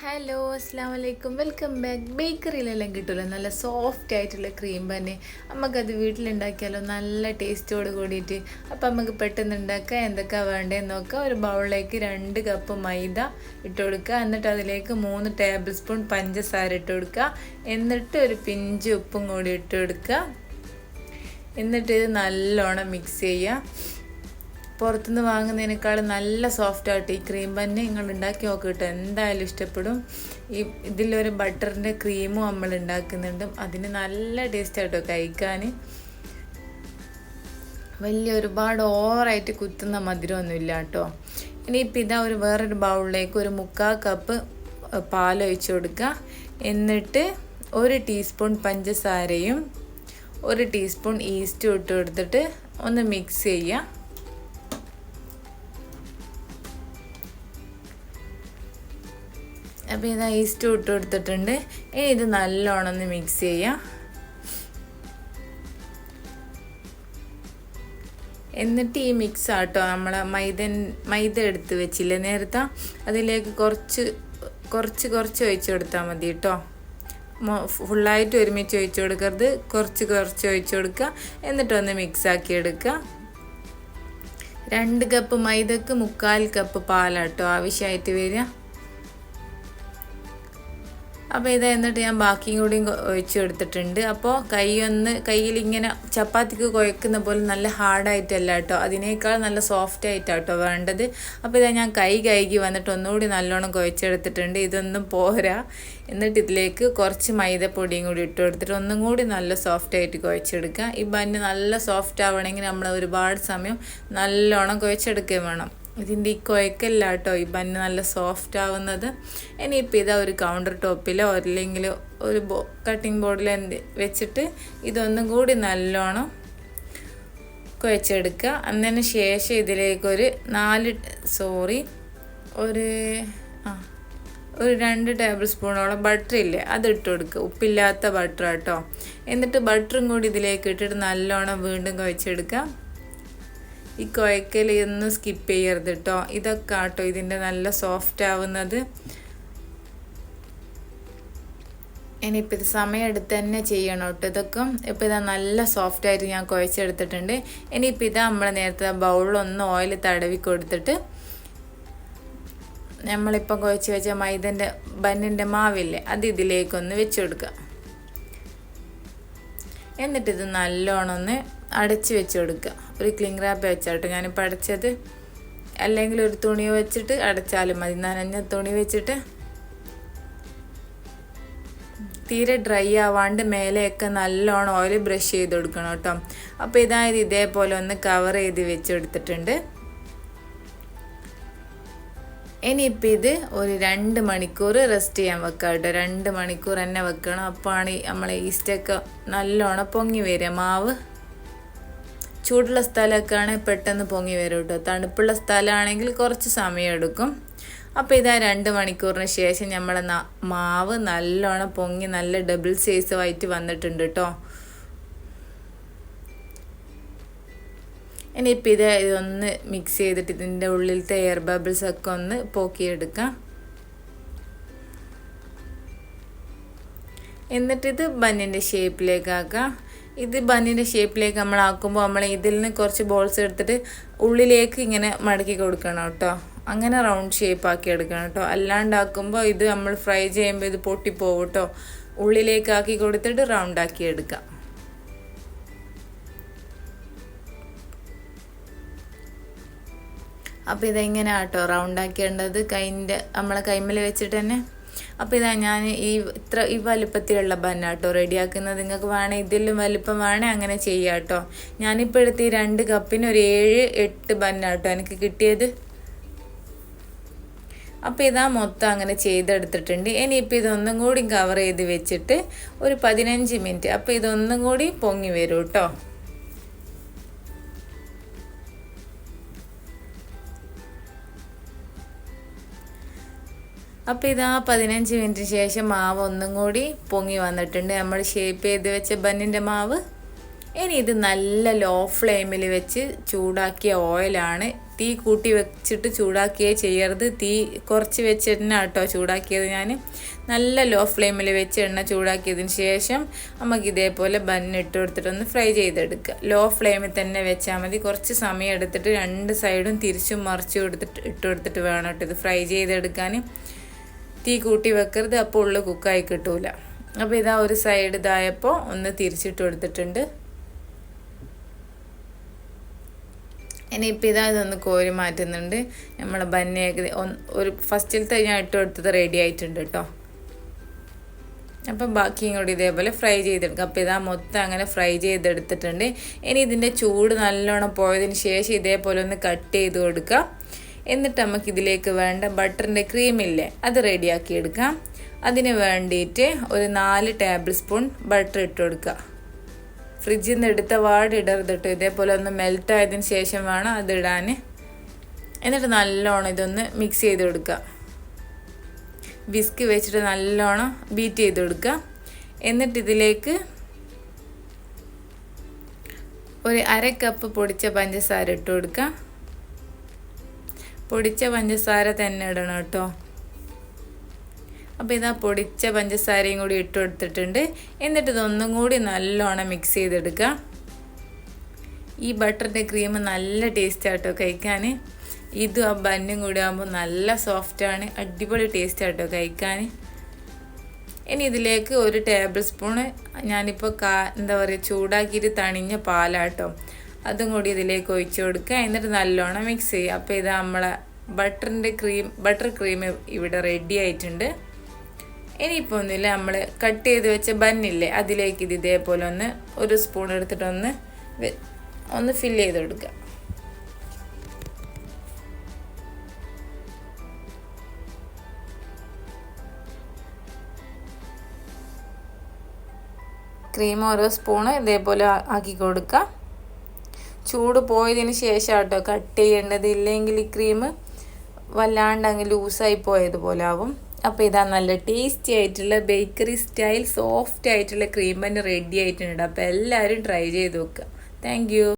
Hello അസ്സാം വലൈക്കും welcome back. ബേക്കറിയിലെല്ലാം കിട്ടുമല്ലോ നല്ല സോഫ്റ്റ് ആയിട്ടുള്ള ക്രീം തന്നെ. നമുക്കത് വീട്ടിലുണ്ടാക്കിയാലോ നല്ല ടേസ്റ്റോട് കൂടിയിട്ട്. അപ്പം നമുക്ക് പെട്ടെന്ന് ഉണ്ടാക്കുക. എന്തൊക്കെയാണ് വേണ്ടതെന്ന് നോക്കുക. ഒരു ബൗളിലേക്ക് 2 കപ്പ് മൈദ ഇട്ട് കൊടുക്കുക. എന്നിട്ട് അതിലേക്ക് 3 ടേബിൾ സ്പൂൺ പഞ്ചസാര ഇട്ട് കൊടുക്കുക. എന്നിട്ട് ഒരു പിഞ്ച് ഉപ്പും കൂടി ഇട്ട് കൊടുക്കുക. എന്നിട്ട് ഇത് നല്ലോണം മിക്സ് ചെയ്യുക. പുറത്തുനിന്ന് വാങ്ങുന്നതിനേക്കാൾ നല്ല സോഫ്റ്റ് ആയിട്ട് ഈ ക്രീം ബന്ന് നിങ്ങൾ ഉണ്ടാക്കി നോക്കിയിട്ട് എന്തായാലും ഇഷ്ടപ്പെടും. ഇതിലൊരു ബട്ടറിൻ്റെ ക്രീമും നമ്മൾ ഉണ്ടാക്കുന്നുണ്ട്. അതിന് നല്ല ടേസ്റ്റ് ആയിട്ടോ കഴിക്കാൻ. ഒരുപാട് ഓവറായിട്ട് കുത്തുന്ന മധുരമൊന്നുമില്ല കേട്ടോ. ഇനിയിപ്പോൾ ഇതാ വേറൊരു ബൗളിലേക്ക് ഒരു 3/4 കപ്പ് പാലൊഴിച്ച് കൊടുക്കുക. എന്നിട്ട് 1 ടീസ്പൂൺ പഞ്ചസാരയും 1 ടീസ്പൂൺ ഈസ്റ്റും ഇട്ട് കൊടുത്തിട്ട് ഒന്ന് മിക്സ് ചെയ്യുക. അപ്പോൾ ഇതാ ഈസ്റ്റ് ഇട്ട് കൊടുത്തിട്ടുണ്ട്. ഇനി ഇത് നല്ലോണം ഒന്ന് മിക്സ് ചെയ്യാം. എന്നിട്ട് ഈ മിക്സ് ആട്ടോ നമ്മൾ മൈദ എടുത്ത് വെച്ചില്ലേ നേരത്തെ, അതിലേക്ക് കുറച്ച് ഒഴിച്ചു കൊടുത്താൽ മതി കേട്ടോ. ഫുള്ളായിട്ട് ഒരുമിച്ച് ഒഴിച്ചു കൊടുക്കരുത്, കുറച്ച് ഒഴിച്ചു കൊടുക്കുക. എന്നിട്ടൊന്ന് മിക്സ് ആക്കി എടുക്കുക. 2 കപ്പ് മൈദക്ക് 3/4 കപ്പ് പാലാട്ടോ ആവശ്യമായിട്ട് വരിക. അപ്പോൾ ഇത് എന്നിട്ട് ഞാൻ ബാക്കിയും കൂടിയും ഒഴിച്ച് എടുത്തിട്ടുണ്ട്. അപ്പോൾ കയ്യിലിങ്ങനെ ചപ്പാത്തിക്ക് കുഴക്കുന്ന പോലെ നല്ല ഹാർഡായിട്ടല്ല കേട്ടോ, അതിനേക്കാൾ നല്ല സോഫ്റ്റ് ആയിട്ടാട്ടോ വേണ്ടത്. അപ്പോൾ ഇതാ ഞാൻ കഴുകി വന്നിട്ട് ഒന്നുകൂടി നല്ലോണം കുഴച്ചെടുത്തിട്ടുണ്ട്. ഇതൊന്നും പോരാ. എന്നിട്ട് ഇതിലേക്ക് കുറച്ച് മൈദപ്പൊടിയും കൂടി ഇട്ട് കൊടുത്തിട്ട് ഒന്നും കൂടി നല്ല സോഫ്റ്റായിട്ട് കുഴച്ചെടുക്കുക. ഈ ബന്ന് നല്ല സോഫ്റ്റ് ആവണമെങ്കിൽ നമ്മൾ ഒരുപാട് സമയം നല്ലോണം കുഴച്ചെടുക്കുകയും വേണം. ഇതിൻ്റെ ഈ കുഴക്കല്ല കേട്ടോ ഈ ബന്ന് നല്ല സോഫ്റ്റ് ആവുന്നത്. ഇനിയിപ്പോൾ ഇതാ ഒരു കൗണ്ടർ ടോപ്പിലോ അല്ലെങ്കിൽ ഒരു കട്ടിംഗ് ബോർഡിലോ വെച്ചിട്ട് ഇതൊന്നും കൂടി നല്ലോണം കുഴച്ചെടുക്കുക. അതിന് ശേഷം ഇതിലേക്കൊരു 2 ടേബിൾ സ്പൂണോളം ബട്ടർ ഇല്ലേ അത് ഇട്ട് കൊടുക്കുക. ഉപ്പില്ലാത്ത ബട്ടർ കേട്ടോ. എന്നിട്ട് ബട്ടറും കൂടി ഇതിലേക്ക് ഇട്ടിട്ട് നല്ലോണം വീണ്ടും കുഴച്ചെടുക്കുക. ഈ കുഴക്കൽ ഒന്നും സ്കിപ്പ് ചെയ്യരുത് കേട്ടോ. ഇതൊക്കെ ആട്ടോ ഇതിൻ്റെ നല്ല സോഫ്റ്റ് ആവുന്നത്. ഇനിയിപ്പോൾ ഇത് സമയമെടുത്ത് തന്നെ ചെയ്യണം കേട്ടോ ഇതൊക്കെ. ഇപ്പോൾ ഇതാ നല്ല സോഫ്റ്റായിട്ട് ഞാൻ കുഴച്ചെടുത്തിട്ടുണ്ട്. ഇനിയിപ്പോൾ ഇതാ നമ്മൾ നേരത്തെ ബൗളിലൊന്ന് ഓയിൽ തടവി കൊടുത്തിട്ട് നമ്മളിപ്പം കുഴച്ച് വെച്ച ബന്നിൻ്റെ മാവില്ലേ അത് ഇതിലേക്കൊന്ന് വെച്ച് കൊടുക്കുക. എന്നിട്ടിത് നല്ലോണം ഒന്ന് അടച്ച് വെച്ച് കൊടുക്കുക. ഒരു ക്ലിംഗ് റാപ്പ് വെച്ചാട്ടോ ഞാനിപ്പോൾ അടച്ചത്, അല്ലെങ്കിൽ ഒരു തുണി വെച്ചിട്ട് അടച്ചാലും മതി. നനഞ്ഞ തുണി വെച്ചിട്ട് തീരെ ഡ്രൈ ആവാണ്ട് മേലെയൊക്കെ നല്ലോണം ഓയിൽ ബ്രഷ് ചെയ്ത് കൊടുക്കണം കേട്ടോ. അപ്പോൾ ഇതേപോലെ ഒന്ന് കവർ ചെയ്ത് വെച്ചെടുത്തിട്ടുണ്ട്. ഇനിയിപ്പോൾ ഇത് ഒരു 2 മണിക്കൂർ റെസ്റ്റ് ചെയ്യാൻ വെക്കാം കേട്ടോ. 2 മണിക്കൂർ തന്നെ വെക്കണം. അപ്പോഴാണ് നമ്മളെ ഈസ്റ്റൊക്കെ നല്ലോണം പൊങ്ങി വരിക. മാവ് ചൂടുള്ള സ്ഥലമൊക്കെ ആണെങ്കിൽ പെട്ടെന്ന് പൊങ്ങി വരും കേട്ടോ. തണുപ്പുള്ള സ്ഥലമാണെങ്കിൽ കുറച്ച് സമയം എടുക്കും. അപ്പോൾ ഇതാ 2 മണിക്കൂറിന് ശേഷം നമ്മളെ മാവ് നല്ലോണം പൊങ്ങി നല്ല ഡബിൾ സൈസ് ആയിട്ട് വന്നിട്ടുണ്ട് കേട്ടോ. ഇനിയിപ്പോൾ ഇതൊന്ന് മിക്സ് ചെയ്തിട്ട് ഇതിൻ്റെ ഉള്ളിലത്തെ എയർ ബബിൾസ് ഒക്കെ ഒന്ന് പോക്കിയെടുക്കാം. എന്നിട്ടിത് ബന്നിൻ്റെ ഷേപ്പിലേക്കാക്കാം. ഇത് ബന്നിൻ്റെ ഷേപ്പിലേക്ക് നമ്മളാക്കുമ്പോൾ നമ്മൾ ഇതിൽ നിന്ന് കുറച്ച് ബോൾസ് എടുത്തിട്ട് ഉള്ളിലേക്ക് ഇങ്ങനെ മടക്കി കൊടുക്കണം കേട്ടോ. അങ്ങനെ റൗണ്ട് ഷേപ്പ് ആക്കി എടുക്കണം കേട്ടോ. അല്ലാണ്ടാക്കുമ്പോൾ ഇത് നമ്മൾ ഫ്രൈ ചെയ്യുമ്പോൾ ഇത് പൊട്ടിപ്പോവും കേട്ടോ. ഉള്ളിലേക്കാക്കി കൊടുത്തിട്ട് റൗണ്ട് ആക്കി എടുക്കാം. അപ്പോൾ ഇതെങ്ങനെ ആട്ടോ റൗണ്ട് ആക്കേണ്ടത് നമ്മളെ കൈമേൽ വെച്ചിട്ട് തന്നെ. അപ്പോൾ ഇതാ ഞാൻ ഈ വലുപ്പത്തിലുള്ള ബന്നാട്ടോ റെഡിയാക്കുന്നത്. നിങ്ങൾക്ക് വേണേൽ ഇതിലും വലുപ്പം വേണേൽ അങ്ങനെ ചെയ്യാം കേട്ടോ. ഞാനിപ്പോൾ എടുത്ത് ഈ 2 കപ്പിന് ഒരു 7-8 ബന്നാട്ടോ എനിക്ക് കിട്ടിയത്. അപ്പോൾ ഇതാ മൊത്തം അങ്ങനെ ചെയ്തെടുത്തിട്ടുണ്ട്. ഇനിയിപ്പോൾ ഇതൊന്നും കൂടി കവർ ചെയ്ത് വെച്ചിട്ട് ഒരു 15 മിനിറ്റ്. അപ്പോൾ ഇതൊന്നും കൂടി പൊങ്ങി വരും കേട്ടോ. അപ്പോൾ ഇതാ 15 മിനിറ്റിന് ശേഷം മാവ് ഒന്നും കൂടി പൊങ്ങി വന്നിട്ടുണ്ട്. നമ്മൾ ഷേപ്പ് ചെയ്ത് വെച്ച ബന്നിൻ്റെ മാവ്. ഇനി ഇത് നല്ല ലോ ഫ്ലെയിമിൽ വെച്ച് ചൂടാക്കിയ ഓയിലാണ്. തീ കൂട്ടി വെച്ചിട്ട് ചൂടാക്കിയേ ചെയ്യരുത്. തീ കുറച്ച് വെച്ച് എണ്ണ കേട്ടോ ചൂടാക്കിയത് ഞാൻ. നല്ല ലോ ഫ്ലെയിമിൽ വെച്ച് എണ്ണ ചൂടാക്കിയതിന് ശേഷം നമുക്ക് ഇതേപോലെ ബന്നിട്ട് കൊടുത്തിട്ടൊന്ന് ഫ്രൈ ചെയ്തെടുക്കുക. ലോ ഫ്ലെയിമിൽ തന്നെ വെച്ചാൽ മതി. കുറച്ച് സമയം എടുത്തിട്ട് രണ്ട് സൈഡും തിരിച്ചും മറിച്ചും ഇട്ട് കൊടുത്തിട്ട് വേണം കേട്ടോ ഇത് ഫ്രൈ ചെയ്തെടുക്കാൻ. തീ കൂട്ടി വെക്കരുത്, അപ്പോൾ ഉള്ളു കുക്കായി കിട്ടൂല. അപ്പോൾ ഇതാ ഒരു സൈഡ് ഇതായപ്പോൾ ഒന്ന് തിരിച്ചിട്ട് കൊടുത്തിട്ടുണ്ട്. ഇനിയിപ്പോൾ ഇതൊന്ന് കോരി മാറ്റുന്നുണ്ട്. നമ്മൾ ബന്നയൊക്കെ ഒരു ഫസ്റ്റിലത്തെ ഞാൻ ഇട്ട് കൊടുത്തത് റെഡി ആയിട്ടുണ്ട് കേട്ടോ. അപ്പം ബാക്കിയും കൂടി ഇതേപോലെ ഫ്രൈ ചെയ്തെടുക്കുക. അപ്പോൾ ഇതാ മൊത്തം അങ്ങനെ ഫ്രൈ ചെയ്തെടുത്തിട്ടുണ്ട്. ഇനി ഇതിൻ്റെ ചൂട് നല്ലോണം പോയതിന് ശേഷം ഇതേപോലെ ഒന്ന് കട്ട് ചെയ്ത് കൊടുക്കുക. എന്നിട്ട് നമുക്ക് ഇതിലേക്ക് വേണ്ട ബട്ടറിൻ്റെ ക്രീമില്ലേ അത് റെഡിയാക്കി എടുക്കാം. അതിന് വേണ്ടിയിട്ട് ഒരു 4 ടേബിൾ സ്പൂൺ ബട്ടർ ഇട്ട് കൊടുക്കുക. ഫ്രിഡ്ജിൽ നിന്ന് എടുത്ത വാട് ഇടരുത് കേട്ടോ. ഇതേപോലെ ഒന്ന് മെൽറ്റ് ആയതിന് ശേഷം വേണം അതിടാൻ. എന്നിട്ട് നല്ലോണം ഇതൊന്ന് മിക്സ് ചെയ്ത് കൊടുക്കുക. വിസ്ക് വെച്ചിട്ട് നല്ലോണം ബീറ്റ് ചെയ്ത് കൊടുക്കുക. എന്നിട്ട് ഇതിലേക്ക് ഒരു 1/2 കപ്പ് പൊടിച്ച പഞ്ചസാര ഇട്ട് കൊടുക്കുക. പൊടിച്ച പഞ്ചസാര തന്നെ ഇടണം കേട്ടോ. അപ്പോൾ ഇതാ പൊടിച്ച പഞ്ചസാരയും കൂടി ഇട്ട് കൊടുത്തിട്ടുണ്ട്. എന്നിട്ട് ഇതൊന്നും കൂടി നല്ലോണം മിക്സ് ചെയ്തെടുക്കുക. ഈ ബട്ടറിൻ്റെ ക്രീം നല്ല ടേസ്റ്റ് ആട്ടോ കഴിക്കാൻ. ഇതും ആ ബന്നും കൂടി ആകുമ്പോൾ നല്ല സോഫ്റ്റാണ്, അടിപൊളി ടേസ്റ്റ് ആട്ടോ കഴിക്കാൻ. ഇനി ഇതിലേക്ക് ഒരു ടേബിൾ സ്പൂണ് ഞാനിപ്പോൾ എന്താ പറയുക ചൂടാക്കിയിട്ട് തണിഞ്ഞ പാലാട്ടോ, അതും കൂടി ഇതിലേക്ക് ഒഴിച്ചു കൊടുക്കുക. എന്നിട്ട് നല്ലോണം മിക്സ് ചെയ്യുക. അപ്പോൾ ഇത് നമ്മളെ ബട്ടർ ക്രീം ഇവിടെ റെഡി ആയിട്ടുണ്ട്. ഇനിയിപ്പോൾ ഒന്നുമില്ല, നമ്മൾ കട്ട് ചെയ്ത് വെച്ച ബന്നില്ലേ അതിലേക്ക് ഇത് ഇതേപോലെ ഒരു സ്പൂൺ എടുത്തിട്ടൊന്ന് ഫില്ല് ചെയ്ത് കൊടുക്കുക. ക്രീം ഓരോ സ്പൂണ് ഇതേപോലെ ആക്കി കൊടുക്കുക. ചൂട് പോയതിന് ശേഷം കേട്ടോ കട്ട് ചെയ്യേണ്ടത്, ഇല്ലെങ്കിൽ ഈ ക്രീം വല്ലാണ്ട് അങ്ങ് ലൂസായി പോയതുപോലെ ആവും. അപ്പോൾ ഇതാ നല്ല ടേസ്റ്റി ആയിട്ടുള്ള ബേക്കറി സ്റ്റൈൽ സോഫ്റ്റ് ആയിട്ടുള്ള ക്രീം ബന്ന് റെഡി ആയിട്ടുണ്ട്. അപ്പോൾ എല്ലാവരും ട്രൈ ചെയ്ത് നോക്കുക. Thank you.